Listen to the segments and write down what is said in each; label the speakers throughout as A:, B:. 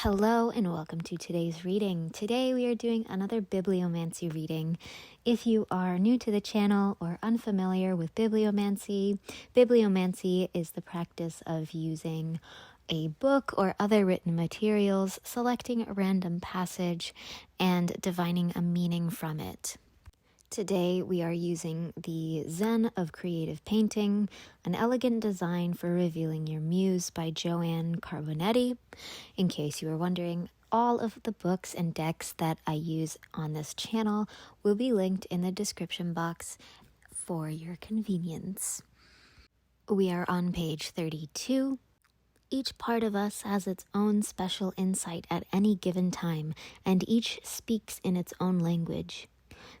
A: Hello and welcome to today's reading. Today we are doing another Bibliomancy reading. If you are new to the channel or unfamiliar with Bibliomancy, Bibliomancy is the practice of using a book or other written materials, selecting a random passage, and divining a meaning from it. Today we are using the Zen of Creative Painting, an elegant design for revealing your muse by Joanne Carbonetti. In case you were wondering, all of the books and decks that I use on this channel will be linked in the description box for your convenience. We are on page 32. Each part of us has its own special insight at any given time, and each speaks in its own language.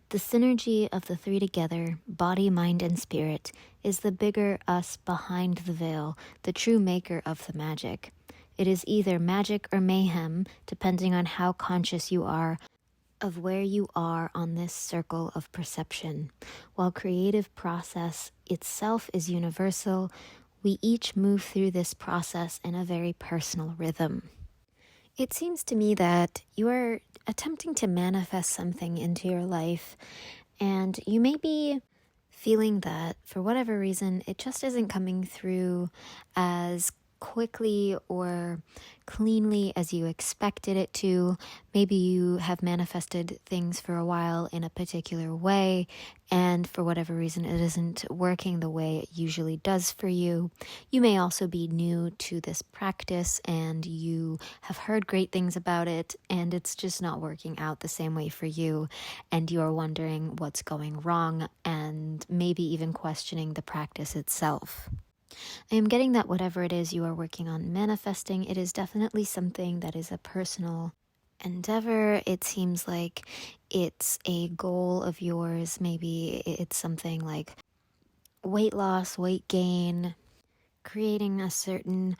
A: The synergy of the three together, body, mind, and spirit, is the bigger us behind the veil, the true maker of the magic. It is either magic or mayhem, depending on how conscious you are of where you are on this circle of perception. While creative process itself is universal, we each move through this process in a very personal rhythm. It seems to me that you are attempting to manifest something into your life, and you may be feeling that for whatever reason, it just isn't coming through as quickly or cleanly as you expected it to. Maybe you have manifested things for a while in a particular way, and for whatever reason it isn't working the way it usually does for you. You may also be new to this practice and you have heard great things about it and it's just not working out the same way for you, and you are wondering what's going wrong and maybe even questioning the practice itself. I am getting that whatever it is you are working on manifesting, it is definitely something that is a personal endeavor. It seems like it's a goal of yours. Maybe it's something like weight loss, weight gain, creating a certain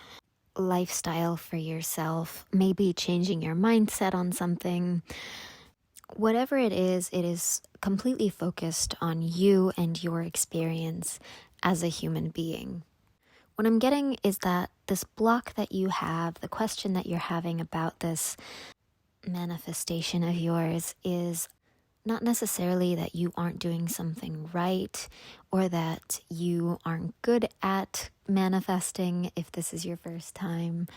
A: lifestyle for yourself, maybe changing your mindset on something. Whatever it is completely focused on you and your experience as a human being. What I'm getting is that this block that you have, the question that you're having about this manifestation of yours, is not necessarily that you aren't doing something right or that you aren't good at manifesting if this is your first time,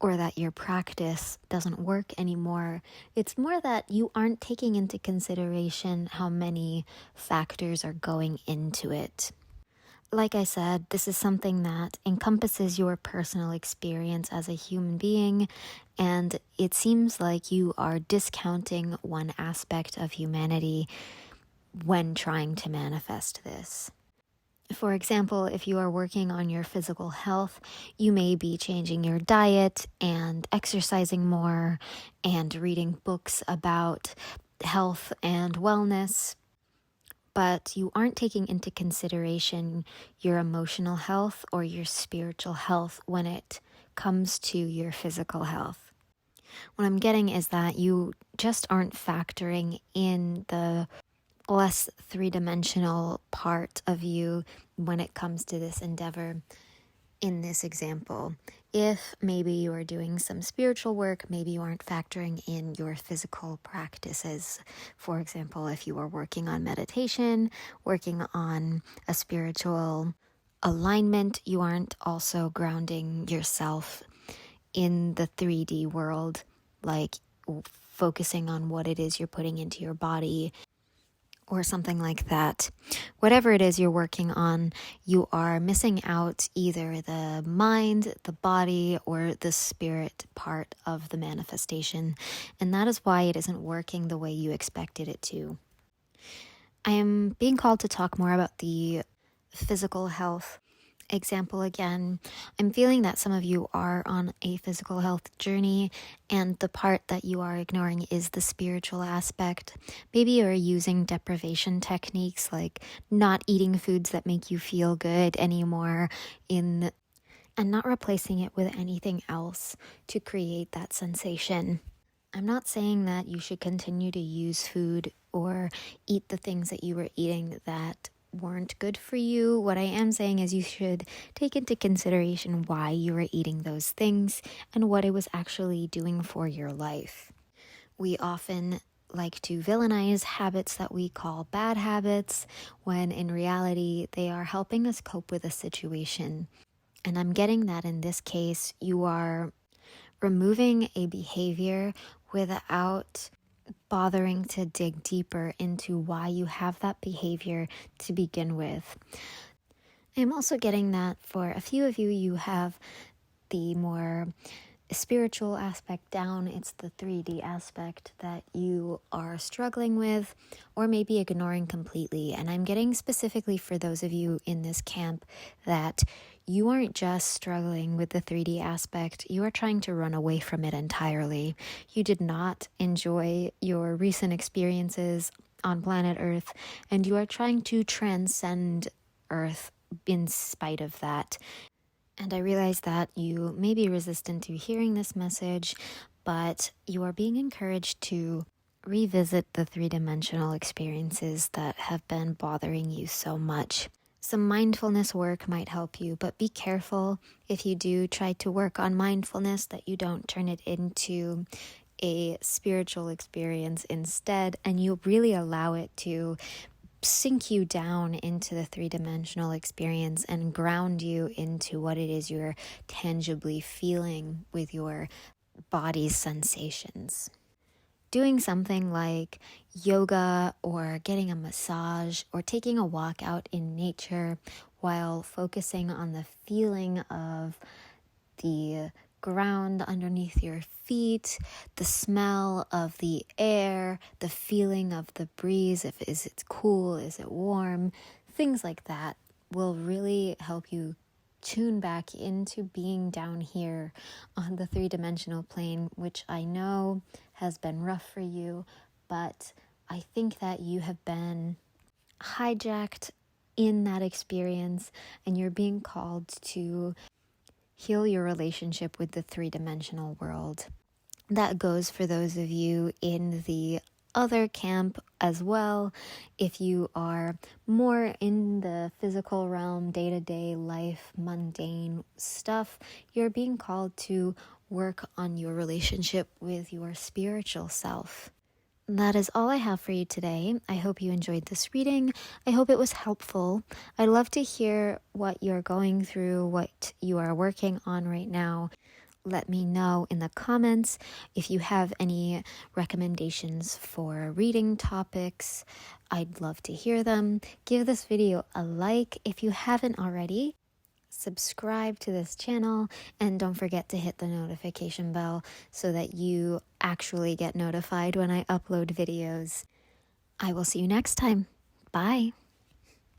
A: or that your practice doesn't work anymore. It's more that you aren't taking into consideration how many factors are going into it. Like I said, this is something that encompasses your personal experience as a human being, and it seems like you are discounting one aspect of humanity when trying to manifest this. For example, if you are working on your physical health, you may be changing your diet and exercising more and reading books about health and wellness, but you aren't taking into consideration your emotional health or your spiritual health when it comes to your physical health. What I'm getting is that you just aren't factoring in the less three-dimensional part of you when it comes to this endeavor. In this example, if maybe you are doing some spiritual work, maybe you aren't factoring in your physical practices. For example, if you are working on meditation, working on a spiritual alignment, you aren't also grounding yourself in the 3D world, like focusing on what it is you're putting into your body or something like that. Whatever it is you're working on, you are missing out either the mind, the body, or the spirit part of the manifestation, and that is why it isn't working the way you expected it to. I am being called to talk more about the physical health example again. I'm feeling that some of you are on a physical health journey, and the part that you are ignoring is the spiritual aspect. Maybe you're using deprivation techniques like not eating foods that make you feel good anymore and not replacing it with anything else to create that sensation. I'm not saying that you should continue to use food or eat the things that you were eating that weren't good for you. What I am saying is you should take into consideration why you were eating those things and what it was actually doing for your life. We often like to villainize habits that we call bad habits, when in reality they are helping us cope with a situation. And I'm getting that in this case, you are removing a behavior without bothering to dig deeper into why you have that behavior to begin with. I'm also getting that for a few of you, you have the more spiritual aspect down. It's the 3D aspect that you are struggling with or maybe ignoring completely. And I'm getting specifically for those of you in this camp that you aren't just struggling with the 3D aspect, you are trying to run away from it entirely. You did not enjoy your recent experiences on planet Earth, and you are trying to transcend Earth in spite of that. And I realize that you may be resistant to hearing this message, but you are being encouraged to revisit the three-dimensional experiences that have been bothering you so much. Some mindfulness work might help you, but be careful if you do try to work on mindfulness that you don't turn it into a spiritual experience instead, and you really allow it to sink you down into the three-dimensional experience and ground you into what it is you're tangibly feeling with your body's sensations. Doing something like yoga or getting a massage or taking a walk out in nature while focusing on the feeling of the ground underneath your feet, the smell of the air, the feeling of the breeze, is it cool, is it warm, things like that will really help you tune back into being down here on the three-dimensional plane, which I know has been rough for you, but I think that you have been hijacked in that experience and you're being called to heal your relationship with the three-dimensional world. That goes for those of you in the other camp as well. If you are more in the physical realm, day-to-day life, mundane stuff, you're being called to work on your relationship with your spiritual self. That is all I have for you today. I hope you enjoyed this reading. I hope it was helpful. I'd love to hear what you're going through, what you are working on right now. Let me know in the comments if you have any recommendations for reading topics. I'd love to hear them. Give this video a like if you haven't already. Subscribe to this channel and don't forget to hit the notification bell so that you actually get notified when I upload videos. I will see you next time. Bye.